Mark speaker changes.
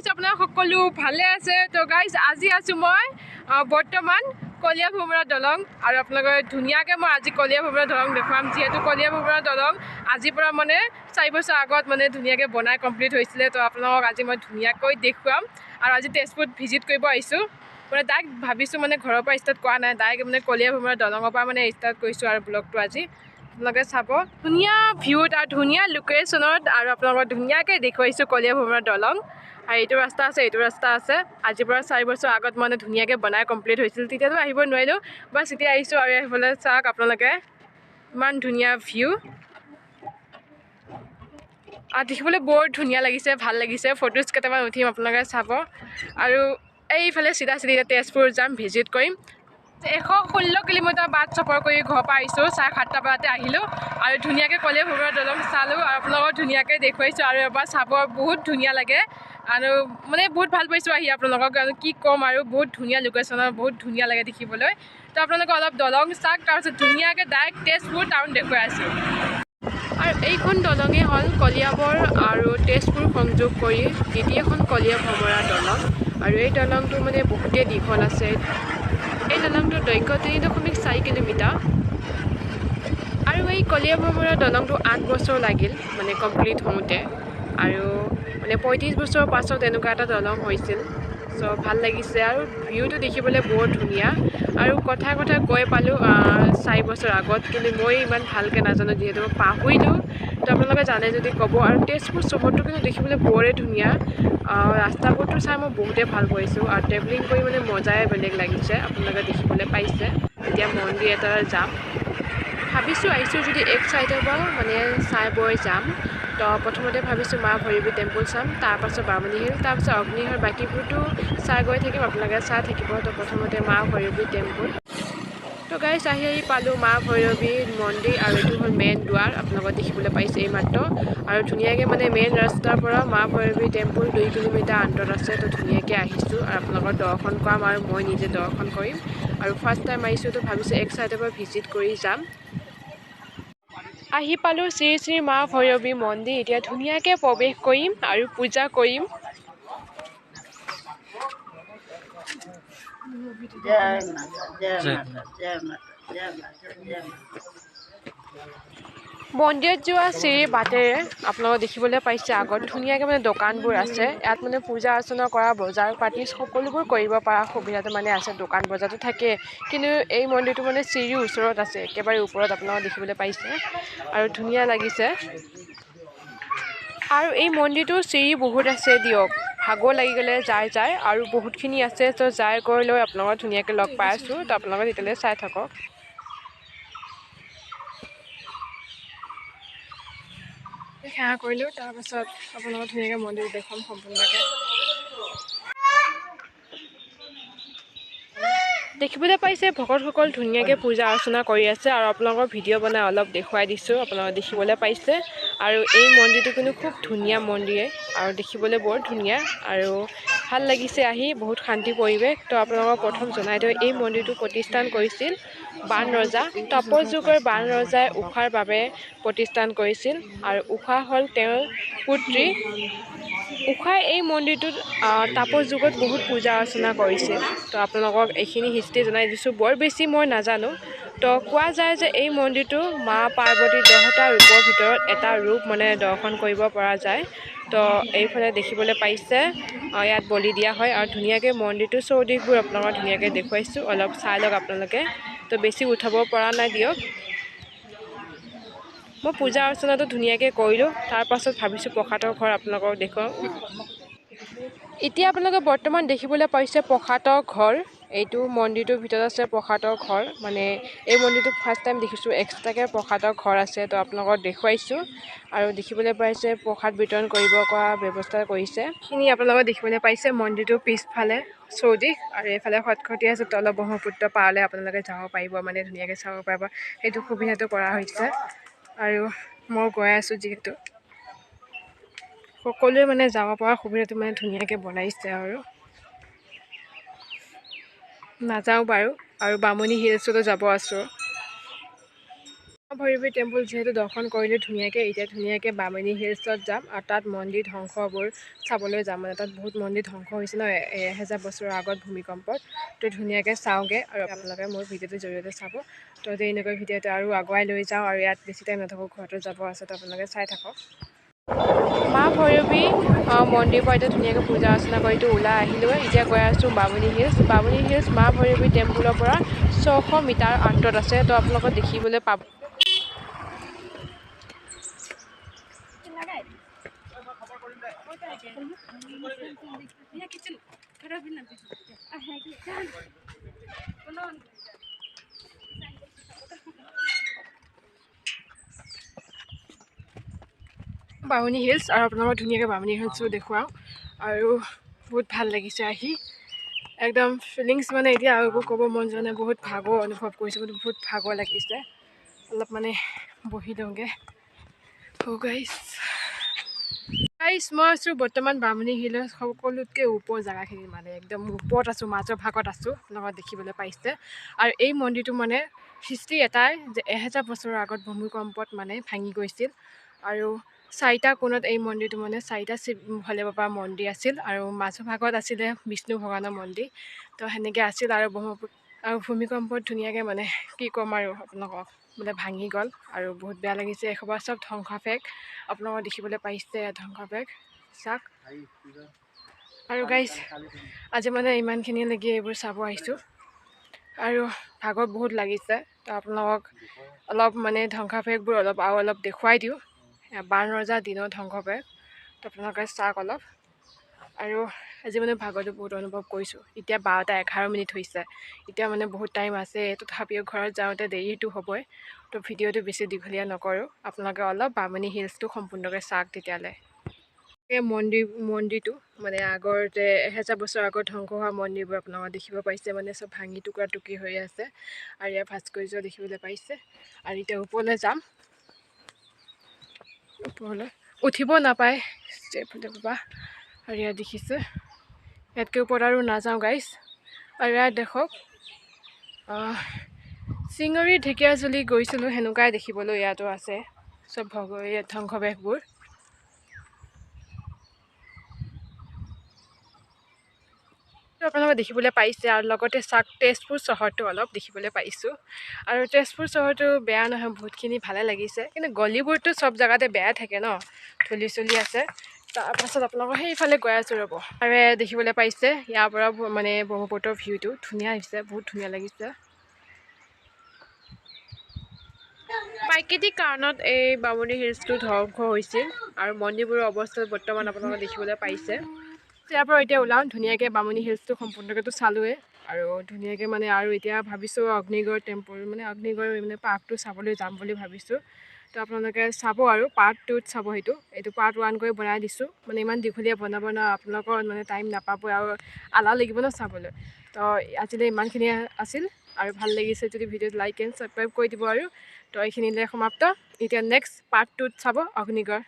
Speaker 1: কৰিছোঁ আপোনালোক সকলো ভালে আছে তো গাইজ আজি আছোঁ মই বৰ্তমান কলীয়া ভোমোৰা দলং আৰু আপোনালোকৰ ধুনীয়াকৈ মই আজি কলীয়া ভোমোৰা দলং দেখুৱাম যিহেতু কলীয়া ভোমোৰা দলং আজিৰ পৰা মানে 4 বছৰ আগত মানে ধুনীয়াকৈ বনাই কমপ্লিট হৈছিলে তো আপোনালোকক আজি মই ধুনীয়াকৈ দেখুৱাম আৰু আজি তেজপুৰত ভিজিট কৰিব আহিছোঁ মানে ডাইৰেক্ট ভাবিছোঁ মানে ঘৰৰ পৰা ষ্টাৰ্ট কৰা নাই ডাইৰেক্ট মানে কলীয়া ভোমোৰা দলঙৰ পৰা মানে ষ্টাৰ্ট কৰিছোঁ আৰু ব্লগটো আজি আপোনালোকে চাব ধুনীয়া ভিউত আৰু ধুনীয়া লোকেশ্যনত আৰু আপোনালোকক ধুনীয়াকৈ দেখুৱাইছোঁ কলীয়া ভোমোৰা দলং আৰু এইটো ৰাস্তা আছে আজিৰ পৰা 4 বছৰ আগত মানে ধুনীয়াকৈ বনাই কমপ্লিট হৈছিল তেতিয়াতো আহিব নোৱাৰিলোঁ বাছ এতিয়া আহিছোঁ আৰু এইফালে চাওক আপোনালোকে ইমান ধুনীয়া ভিউ আৰু দেখিবলৈ বৰ ধুনীয়া লাগিছে ভাল লাগিছে ফটোজ কেইটামান উঠিম আপোনালোকে চাব আৰু এইফালে চিধা তেজপুৰ যাম ভিজিট কৰিম 116 কিলোমিটাৰ বাট চফৰ কৰি ঘৰৰ পৰা আহিছোঁ 7:30 বজাতে আহিলোঁ আৰু ধুনীয়াকৈ কলীয়া ভোমোৰা দলং চালোঁ আৰু আপোনালোকক ধুনীয়াকৈ দেখুৱাইছোঁ আৰু এবাৰ চাব বহুত ধুনীয়া লাগে আৰু মানে বহুত ভাল পাইছোঁ আহি আপোনালোকক আৰু কি ক'ম আৰু বহুত ধুনীয়া লোকেশ্যনৰ বহুত ধুনীয়া লাগে দেখিবলৈ তো আপোনালোকে অলপ দলং চাওক তাৰপিছত ধুনীয়াকৈ ডাইৰেক্ট তেজপুৰ টাউন দেখুৱাই আছোঁ আৰু এইখন দলঙেই হ'ল কলিয়াবৰ আৰু তেজপুৰ সংযোগ কৰি দ্বিতীয়খন কলীয়া ভোমোৰা দলং আৰু এই দলংটো মানে বহুতেই দীঘল আছে এই দলংটোৰ দৈৰ্ঘ্য 3.4 কিলোমিটাৰ আৰু এই কলীয়া ভোমোৰা দলংটো 8 বছৰ লাগিল মানে কমপ্লিট হওঁতে আৰু মানে 35 বছৰৰ পাছত এনেকুৱা এটা দলং হৈছিল চ' ভাল লাগিছে আৰু ভিউটো দেখিবলৈ বৰ ধুনীয়া আৰু কথা কৈ পালোঁ 4 বছৰ আগত কিন্তু মই ইমান ভালকৈ নাজানো যিহেতু মই পাহৰিলোঁ তো আপোনালোকে জানে যদি ক'ব আৰু তেজপুৰ চহৰটো কিন্তু দেখিবলৈ বৰে ধুনীয়া ৰাস্তাবোৰটো চাই মই বহুতেই ভাল পাইছোঁ আৰু ট্ৰেভেলিং কৰি মানে মজাই বেলেগ লাগিছে আপোনালোকে দেখিবলৈ পাইছে এতিয়া মন্দিৰ এটা যাম ভাবিছোঁ আহিছোঁ যদি এক চাইডৰ পৰা মানে চাই বৈ যাম তো প্ৰথমতে ভাবিছোঁ মা ভৈৰৱী টেম্পল চাম তাৰপাছত বামুণী হিল তাৰপাছত অগ্নিগড় বাকীবোৰতো চাই গৈ থাকিম আপোনালোকে চাই থাকিব তো প্ৰথমতে মা ভৈৰৱী টেম্পল তো গাইজ আহি পালোঁ মা ভৈৰৱী মন্দিৰ আৰু এইটো হ'ল মেইন দুৱাৰ আপোনালোকে দেখিবলৈ পাইছে এইমাত্ৰ আৰু ধুনীয়াকৈ মানে মেইন ৰাস্তাৰ পৰা মা ভৈৰৱী টেম্পল 2 কিলোমিটাৰ আঁতৰত আছে তো ধুনীয়াকৈ আহিছোঁ আৰু আপোনালোকৰ দৰ্শন কৰাম আৰু মই নিজে দৰ্শন কৰিম আৰু ফাৰ্ষ্ট টাইম আহিছোঁ তো ভাবিছোঁ এক চাইডৰ পৰা ভিজিট কৰি যাম আহি পালোঁ শ্ৰী শ্ৰী মা ভৈৰৱী মন্দিৰ এতিয়া ধুনীয়াকৈ প্ৰৱেশ কৰিম আৰু পূজা কৰিম মন্দিৰত যোৱা চিৰি বাটেৰে আপোনালোকে দেখিবলৈ পাইছে আগত ধুনীয়াকৈ মানে দোকানবোৰ আছে ইয়াত মানে পূজা অৰ্চনা কৰা বজাৰ পাতি সকলোবোৰ কৰিব পৰা সুবিধাটো মানে আছে দোকান বজাৰটো থাকে কিন্তু এই মন্দিৰটো মানে চিৰিৰ ওচৰত আছে একেবাৰে ওপৰত আপোনালোকে দেখিবলৈ পাইছে আৰু ধুনীয়া লাগিছে আৰু এই মন্দিৰটো চিৰি বহুত আছে দিয়ক ভাগৰ লাগি গ'লে যায় আৰু বহুতখিনি আছে তো যাই গৈ লৈ আপোনালোকক ধুনীয়াকৈ লগ পাই আছোঁ তো আপোনালোকে তেতিয়ালৈ চাই থাকক সেৱা কৰিলোঁ তাৰপাছত আপোনালোকক ধুনীয়াকৈ মন্দিৰ দেখুৱাম সম্পূৰ্ণকৈ দেখিবলৈ পাইছে ভকতসকল ধুনীয়াকৈ পূজা অৰ্চনা কৰি আছে আৰু আপোনালোকৰ ভিডিঅ' বনাই অলপ দেখুৱাই দিছোঁ আপোনালোকে দেখিবলৈ পাইছে আৰু এই মন্দিৰটো কিন্তু খুব ধুনীয়া মন্দিৰে আৰু দেখিবলৈ বৰ ধুনীয়া আৰু ভাল লাগিছে আহি বহুত শান্তি পৰিৱেশ তো আপোনালোকক প্ৰথম জনাই দিওঁ এই মন্দিৰটো প্ৰতিষ্ঠান কৰিছিল বান ৰজা তপযুগৰ বান ৰজাই ঊষাৰ বাবে প্ৰতিষ্ঠান কৰিছিল আৰু ঊষা হ'ল তেওঁৰ পুত্ৰী ঊষাই এই মন্দিৰটোত তাপৰ যুগত বহুত পূজা অৰ্চনা কৰিছিল তো আপোনালোকক এইখিনি হিষ্ট্ৰী জনাই দিছোঁ বৰ বেছি মই নাজানো তো কোৱা যায় যে এই মন্দিৰটো মা পাৰ্বতী 10টা ৰূপৰ ভিতৰত এটা ৰূপ মানে দৰ্শন কৰিব পৰা যায় তো এইফালে দেখিবলৈ পাইছে ইয়াত বলি দিয়া হয় আৰু ধুনীয়াকৈ মন্দিৰটোৰ চৌদিশবোৰ আপোনালোকক ধুনীয়াকৈ দেখুৱাইছোঁ অলপ চাই লওক আপোনালোকে তো বেছি উঠাব পৰা নাই দিয়ক মই পূজা অৰ্চনাটো ধুনীয়াকৈ কৰিলোঁ তাৰপাছত ভাবিছোঁ প্ৰসাদৰ ঘৰ আপোনালোকক দেখুৱাওঁ এতিয়া আপোনালোকে বৰ্তমান দেখিবলৈ পাইছে প্ৰসাদৰ ঘৰ এইটো মন্দিৰটোৰ ভিতৰত আছে প্ৰসাদৰ ঘৰ মানে এই মন্দিৰটো ফাৰ্ষ্ট টাইম দেখিছোঁ এক্সট্ৰাকৈ প্ৰসাদৰ ঘৰ আছে তো আপোনালোকক দেখুৱাইছোঁ আৰু দেখিবলৈ পাইছে প্ৰসাদ বিতৰণ কৰিব পৰা ব্যৱস্থা কৰিছে এইখিনি আপোনালোকে দেখিবলৈ পাইছে মন্দিৰটোৰ পিছফালে চৌদিশ আৰু এইফালে খটখটি আছে তলত ব্ৰহ্মপুত্ৰ পাৰলৈ আপোনালোকে যাব পাৰিব মানে ধুনীয়াকৈ চাব পাৰিব সেইটো সুবিধাটো কৰা হৈছে আৰু মই গৈ আছোঁ যিহেতু সকলোৱে মানে যাব পৰা সুবিধাটো মানে ধুনীয়াকৈ বনাইছে আৰু নাযাওঁ বাৰু আৰু বামুণী হিলছতো যাব আছোঁ ভৈৰৱী টেম্পল যিহেতু দৰ্শন কৰিলোঁ ধুনীয়াকৈ, এতিয়া ধুনীয়াকৈ বামুণী হিলছত যাম আৰু তাত মন্দিৰ ধ্বংসবোৰ চাবলৈ যাম। মানে তাত বহুত মন্দিৰ ধ্বংস হৈছে ন 1000 বছৰৰ আগত ভূমিকম্পত। তো ধুনীয়াকৈ চাওঁগৈ আৰু আপোনালোকে মোৰ ভিডিঅ'টোৰ জৰিয়তে চাব। তো এনেকৈ ভিডিঅ'টো আৰু আগুৱাই লৈ যাওঁ আৰু ইয়াত বেছি টাইম নাথাকোঁ, ঘৰতো যাব আছে, তো আপোনালোকে চাই থাকক। মা ভৈৰৱী মন্দিৰৰ পৰা এতিয়া ধুনীয়াকৈ পূজা অৰ্চনা কৰিতো ওলাই আহিলোঁ। এতিয়া গৈ আছোঁ বামুণী হিলছ। বামুণী হিলছ মা ভৈৰৱী টেম্পলৰ পৰা 600 মিটাৰ আঁতৰত আছে। তো আপোনালোকক দেখিবলৈ পাব। বামুণী হিলছ আৰু আপোনালোকক ধুনীয়াকৈ বামুণী হিলছো দেখুৱাওঁ আৰু বহুত ভাল লাগিছে আহি। একদম ফিলিংছ মানে এতিয়া আৰু একো ক'ব মন যোৱা নাই। বহুত ভাগৰ অনুভৱ কৰিছোঁ, বহুত ভাগৰ লাগিছে। অলপ মানে বহি লওঁগৈ। গাইছ মই আছোঁ বৰ্তমান বামুণী হিলৰ সকলোতকৈ ওপৰ জেগাখিনি, মানে একদম ওপৰত আছোঁ, মাজৰ ভাগত আছোঁ, লগত দেখিবলৈ পাইছে। আৰু এই মন্দিৰটো মানে হিষ্ট্ৰী এটাই যে 1000 বছৰৰ আগত ভূমিকম্পত মানে ভাঙি গৈছিল। আৰু 4টা কোণত এই মন্দিৰটো মানে 4টা শিৱ ভোলে বাবাৰ মন্দিৰ আছিল আৰু মাজৰ ভাগত আছিলে বিষ্ণু ভগৱানৰ মন্দিৰ। তো সেনেকৈ আছিল আৰু আৰু ভূমিকম্পত ধুনীয়াকৈ মানে কি ক'ম আৰু আপোনালোকক, মানে ভাঙি গ'ল আৰু বহুত বেয়া লাগিছে। এসোপা চব ধ্বংসাফেক আপোনালোকক দেখিবলৈ পাইছে, ধ্বংসাফেক চাওক। আৰু গাইছ আজি মানে ইমানখিনিলৈকে এইবোৰ চাব আহিছোঁ আৰু ভাগৰ বহুত লাগিছে। তো আপোনালোকক অলপ মানে ধ্বংসাফেকবোৰ অলপ দেখুৱাই দিওঁ। 12 ৰজাৰ দিনৰ ধ্বংসাফেক, তো আপোনালোকে চাওক অলপ। আৰু আজি মানে ভাগৰটো বহুত অনুভৱ কৰিছোঁ। এতিয়া 12টা 11 মিনিট হৈছে, এতিয়া মানে বহুত টাইম আছে। তথাপিও ঘৰত যাওঁতে দেৰিটো হ'বই। তো ভিডিঅ'টো বেছি দীঘলীয়া নকৰোঁ, আপোনালোকে অলপ বামুণী হিলছটো সম্পূৰ্ণকৈ চাওক তেতিয়ালৈ। এই মন্দিৰটো মানে আগতে 1000 বছৰ আগত ধ্বংস হোৱা মন্দিৰবোৰ আপোনালোকে দেখিব পাইছে, মানে চব ভাঙি টুকুৰা টুকুৰি হৈ আছে আৰু ইয়াৰ ভাস্কৰ্য দেখিবলৈ পাইছে। আৰু এতিয়া ওপৰলৈ যাম। ওপৰলৈ উঠিব নাপায় ষ্টেপলৈ বাবা, আৰু ইয়াত দেখিছে ইয়াতকৈ ওপৰত আৰু নাযাওঁ গাইছ। আৰু ইয়াত দেখক চিঙৰি ঢেকীয়াজুলি গৈছিলোঁ সেনেকুৱাই দেখিবলৈ ইয়াতো আছে চব ইয়াত ধ্বংসাৱশেষবোৰ। আপোনালোকে দেখিবলৈ পাইছে আৰু লগতে চাওক তেজপুৰ চহৰটো অলপ দেখিবলৈ পাইছোঁ। আৰু তেজপুৰ চহৰটো বেয়া নহয়, বহুতখিনি ভালে লাগিছে। কিন্তু গলিবোৰতো চব জেগাতে বেয়া থাকে ন, ধূলি চলি আছে। তাৰপাছত আপোনালোকৰ সেইফালে গৈ আছোঁ ৰ'ব। আৰু দেখিবলৈ পাইছে ইয়াৰ পৰা মানে ব্ৰহ্মপুত্ৰৰ ভিউটো ধুনীয়া হৈছে, বহুত ধুনীয়া লাগিছে। প্ৰাকৃতিক কাৰণত এই বামুণী হিলছটো ধ্বংস হৈছিল আৰু মন্দিৰবোৰৰ অৱস্থা বৰ্তমান আপোনালোকে দেখিবলৈ পাইছে। ইয়াৰ পৰা এতিয়া ওলাওঁ, ধুনীয়াকৈ বামুণী হিলছটো সম্পূৰ্ণকৈতো চালোৱে আৰু ধুনীয়াকৈ মানে আৰু এতিয়া ভাবিছোঁ অগ্নিগড় টেম্পল মানে অগ্নিগড় মানে পাৰ্কটো চাবলৈ যাম বুলি ভাবিছোঁ। তো আপোনালোকে চাব আৰু পাৰ্ট 2ত চাব। এইটো পাৰ্ট 1 কৰি বনাই দিছোঁ, মানে ইমান দীঘলীয়া বনাব ন, আপোনালোকৰ মানে টাইম নাপাব আৰু আলাহ লাগিব ন চাবলৈ। তো আজিলৈ ইমানখিনি আছিল আৰু ভাল লাগিছে যদি ভিডিঅ'টো লাইক এণ্ড ছাবস্ক্ৰাইব কৰি দিব। আৰু তো এইখিনিলৈ সমাপ্ত। এতিয়া নেক্সট পাৰ্ট 2ত চাব অগ্নিগড়।